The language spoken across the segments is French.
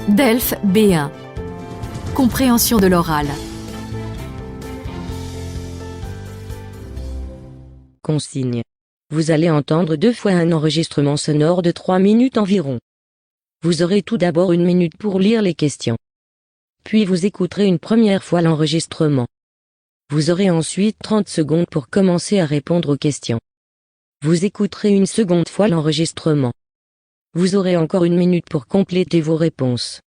DELF B1. Compréhension de l'oral. Consigne. Vous allez entendre 2 fois un enregistrement sonore de 3 minutes environ. Vous aurez tout d'abord 1 minute pour lire les questions. Puis vous écouterez une première fois l'enregistrement. Vous aurez ensuite 30 secondes pour commencer à répondre aux questions. Vous écouterez une seconde fois l'enregistrement. Vous aurez encore 1 minute pour compléter vos réponses.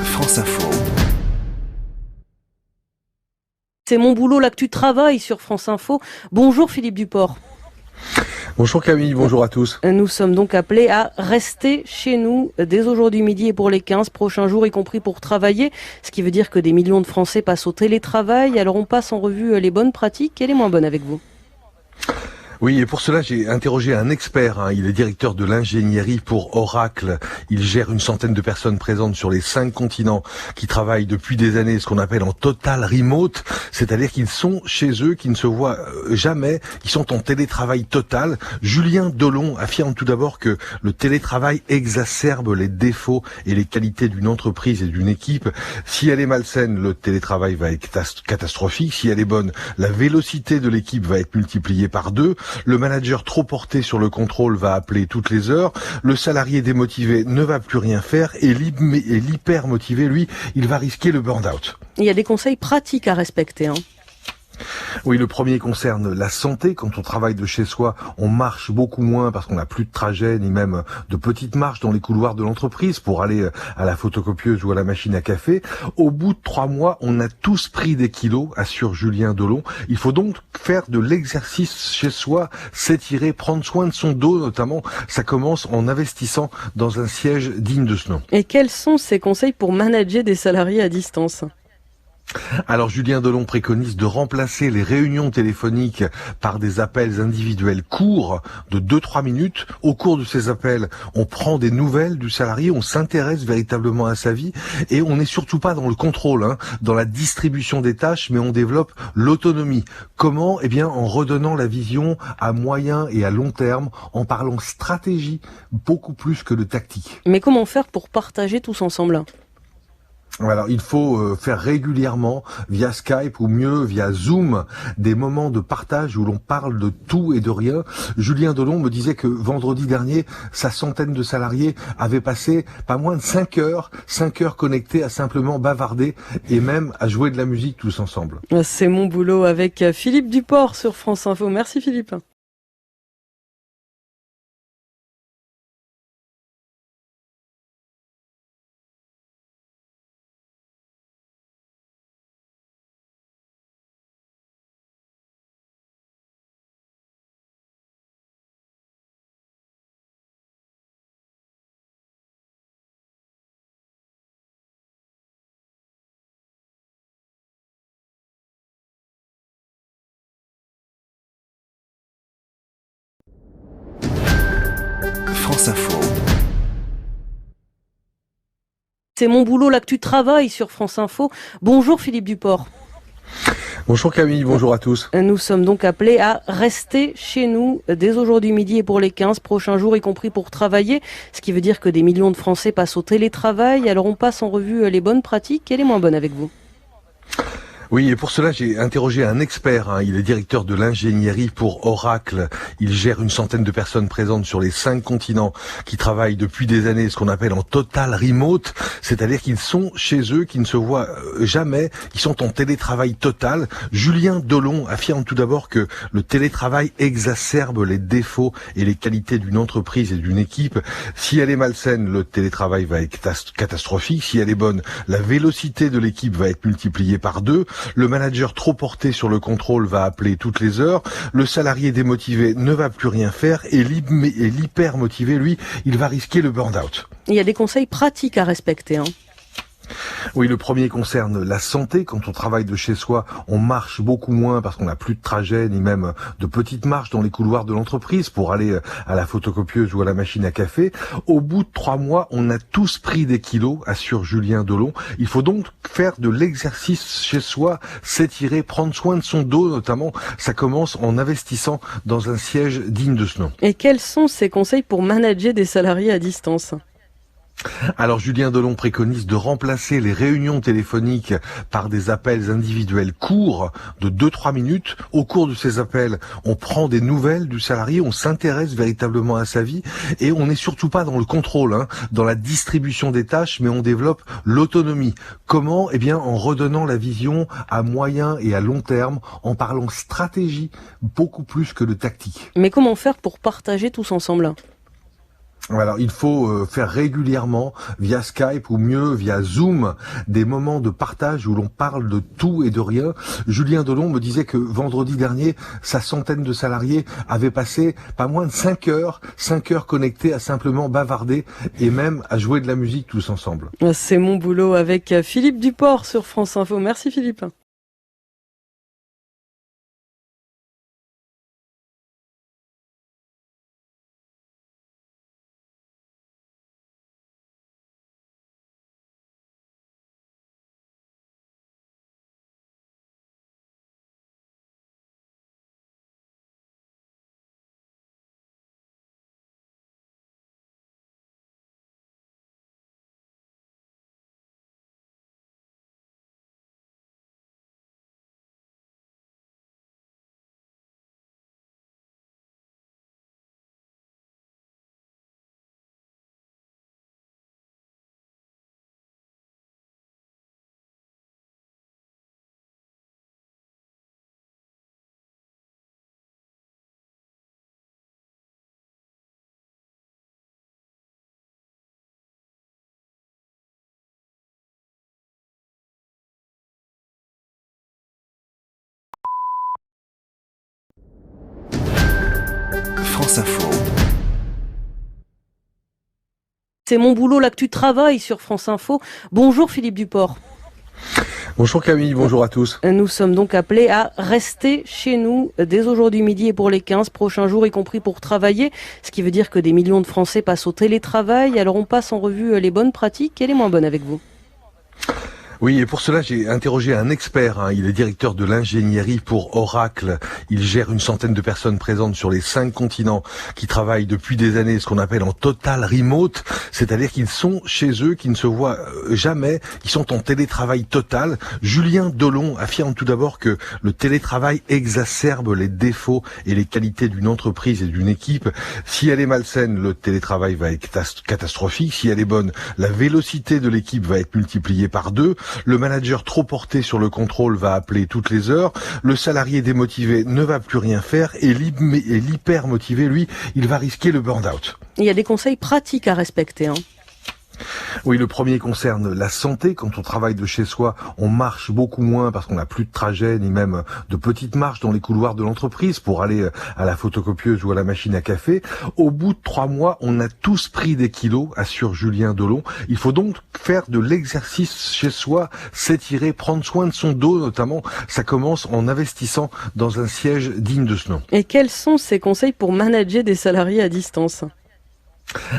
France Info. C'est mon boulot, là que tu travailles sur France Info. Bonjour Philippe Duport. Bonjour Camille, bonjour à tous. Nous sommes donc appelés à rester chez nous dès aujourd'hui midi et pour les 15 prochains jours, y compris pour travailler. Ce qui veut dire que des millions de Français passent au télétravail. Alors on passe en revue les bonnes pratiques et les moins bonnes avec vous. Oui, et pour cela, j'ai interrogé un expert. Il est directeur de l'ingénierie pour Oracle. Il gère une centaine de personnes présentes sur les 5 continents qui travaillent depuis des années, ce qu'on appelle en total remote, c'est-à-dire qu'ils sont chez eux, qu'ils ne se voient jamais, ils sont en télétravail total. Julien Dolon affirme tout d'abord que le télétravail exacerbe les défauts et les qualités d'une entreprise et d'une équipe. Si elle est malsaine, le télétravail va être catastrophique. Si elle est bonne, la vélocité de l'équipe va être multipliée par 2. Le manager trop porté sur le contrôle va appeler toutes les heures. Le salarié démotivé ne va plus rien faire et l'hyper motivé, lui, il va risquer le burn-out. Il y a des conseils pratiques à respecter. Oui, le premier concerne la santé. Quand on travaille de chez soi, on marche beaucoup moins parce qu'on n'a plus de trajet ni même de petites marches dans les couloirs de l'entreprise pour aller à la photocopieuse ou à la machine à café. Au bout de 3 mois, on a tous pris des kilos, assure Julien Dolon. Il faut donc faire de l'exercice chez soi, s'étirer, prendre soin de son dos notamment. Ça commence en investissant dans un siège digne de ce nom. Et quels sont ces conseils pour manager des salariés à distance ? Alors Julien Dolon préconise de remplacer les réunions téléphoniques par des appels individuels courts de 2-3 minutes. Au cours de ces appels, on prend des nouvelles du salarié, on s'intéresse véritablement à sa vie et on n'est surtout pas dans le contrôle, dans la distribution des tâches, mais on développe l'autonomie. Comment ? Eh bien, en redonnant la vision à moyen et à long terme, en parlant stratégie beaucoup plus que de tactique. Mais comment faire pour partager tous ensemble ? Alors, il faut faire régulièrement, via Skype ou mieux via Zoom, des moments de partage où l'on parle de tout et de rien. Julien Dolon me disait que vendredi dernier, sa centaine de salariés avaient passé pas moins de 5 heures connectés à simplement bavarder et même à jouer de la musique tous ensemble. C'est mon boulot avec Philippe Duport sur France Info. Merci Philippe. France Info. C'est mon boulot, là que tu travailles sur France Info. Bonjour Philippe Duport. Bonjour Camille, bonjour à tous. Nous sommes donc appelés à rester chez nous dès aujourd'hui midi et pour les 15 prochains jours, y compris pour travailler. Ce qui veut dire que des millions de Français passent au télétravail. Alors on passe en revue les bonnes pratiques et les moins bonnes avec vous. Oui, et pour cela, j'ai interrogé un expert. Il est directeur de l'ingénierie pour Oracle. Il gère une centaine de personnes présentes sur les 5 continents qui travaillent depuis des années, ce qu'on appelle en total remote, c'est-à-dire qu'ils sont chez eux, qu'ils ne se voient jamais, ils sont en télétravail total. Julien Delon affirme tout d'abord que le télétravail exacerbe les défauts et les qualités d'une entreprise et d'une équipe. Si elle est malsaine, le télétravail va être catastrophique. Si elle est bonne, la vélocité de l'équipe va être multipliée par 2. Le manager trop porté sur le contrôle va appeler toutes les heures. Le salarié démotivé ne va plus rien faire et l'hyper motivé, lui, il va risquer le burn-out. Il y a des conseils pratiques à respecter. Oui, le premier concerne la santé. Quand on travaille de chez soi, on marche beaucoup moins parce qu'on n'a plus de trajet ni même de petites marches dans les couloirs de l'entreprise pour aller à la photocopieuse ou à la machine à café. Au bout de 3 mois, on a tous pris des kilos, assure Julien Delon. Il faut donc faire de l'exercice chez soi, s'étirer, prendre soin de son dos notamment. Ça commence en investissant dans un siège digne de ce nom. Et quels sont ces conseils pour manager des salariés à distance ? Alors Julien Delon préconise de remplacer les réunions téléphoniques par des appels individuels courts de 2-3 minutes. Au cours de ces appels, on prend des nouvelles du salarié, on s'intéresse véritablement à sa vie et on n'est surtout pas dans le contrôle, dans la distribution des tâches, mais on développe l'autonomie. Comment ? Eh bien en redonnant la vision à moyen et à long terme, en parlant stratégie beaucoup plus que de tactique. Mais comment faire pour partager tous ensemble ? Alors, il faut faire régulièrement, via Skype ou mieux via Zoom, des moments de partage où l'on parle de tout et de rien. Julien Delon me disait que vendredi dernier, sa centaine de salariés avaient passé pas moins de 5 heures connectés à simplement bavarder et même à jouer de la musique tous ensemble. C'est mon boulot avec Philippe Duport sur France Info. Merci Philippe. France Info. C'est mon boulot, là que tu travailles sur France Info. Bonjour Philippe Duport. Bonjour Camille, bonjour à tous. Nous sommes donc appelés à rester chez nous dès aujourd'hui midi et pour les 15 prochains jours, y compris pour travailler. Ce qui veut dire que des millions de Français passent au télétravail. Alors on passe en revue les bonnes pratiques et les moins bonnes avec vous. Oui, et pour cela, j'ai interrogé un expert. Il est directeur de l'ingénierie pour Oracle. Il gère une centaine de personnes présentes sur les 5 continents qui travaillent depuis des années, ce qu'on appelle en total remote, c'est-à-dire qu'ils sont chez eux, qu'ils ne se voient jamais, ils sont en télétravail total. Julien Delon affirme tout d'abord que le télétravail exacerbe les défauts et les qualités d'une entreprise et d'une équipe. Si elle est malsaine, le télétravail va être catastrophique. Si elle est bonne, la vélocité de l'équipe va être multipliée par 2. Le manager trop porté sur le contrôle va appeler toutes les heures. Le salarié démotivé ne va plus rien faire et l'hyper motivé, lui, il va risquer le burn-out. Il y a des conseils pratiques à respecter. Oui, le premier concerne la santé. Quand on travaille de chez soi, on marche beaucoup moins parce qu'on n'a plus de trajet ni même de petites marches dans les couloirs de l'entreprise pour aller à la photocopieuse ou à la machine à café. Au bout de 3 mois, on a tous pris des kilos, assure Julien Delon. Il faut donc faire de l'exercice chez soi, s'étirer, prendre soin de son dos notamment. Ça commence en investissant dans un siège digne de ce nom. Et quels sont ces conseils pour manager des salariés à distance ?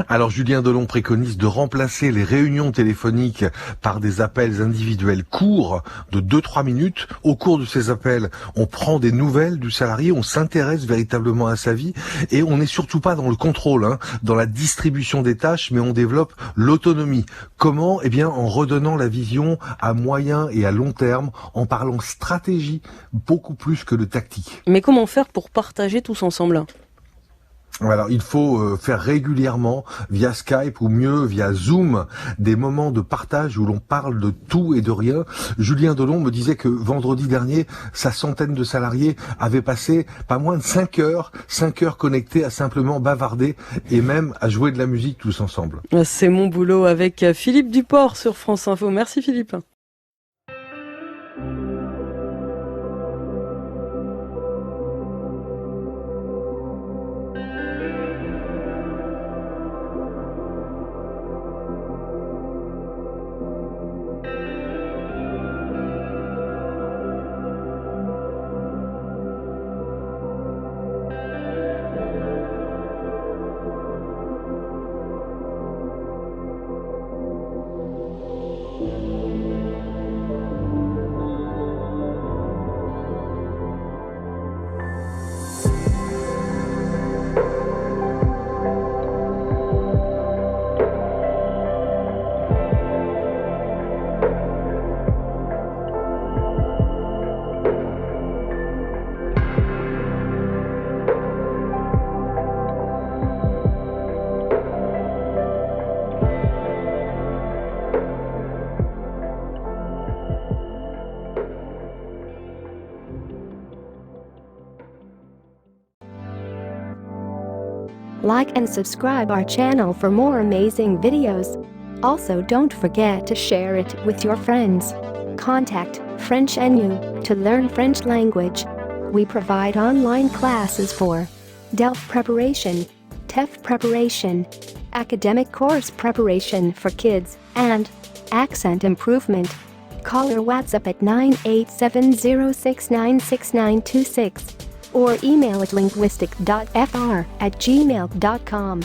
Alors Julien Delon préconise de remplacer les réunions téléphoniques par des appels individuels courts de 2-3 minutes. Au cours de ces appels, on prend des nouvelles du salarié, on s'intéresse véritablement à sa vie et on n'est surtout pas dans le contrôle, dans la distribution des tâches, mais on développe l'autonomie. Comment ? Eh bien en redonnant la vision à moyen et à long terme, en parlant stratégie beaucoup plus que de tactique. Mais comment faire pour partager tous ensemble ? Alors, il faut faire régulièrement via Skype ou mieux via Zoom des moments de partage où l'on parle de tout et de rien. Julien Delon me disait que vendredi dernier, sa centaine de salariés avaient passé pas moins de 5 heures connectés à simplement bavarder et même à jouer de la musique tous ensemble. C'est mon boulot avec Philippe Duport sur France Info. Merci Philippe. Like and subscribe our channel for more amazing videos. Also don't forget to share it with your friends. Contact French NU to learn French language. We provide online classes for DELF preparation, TEF preparation, academic course preparation for kids, and accent improvement. Call or WhatsApp at 98706966926 or email at linguistic.fr@gmail.com.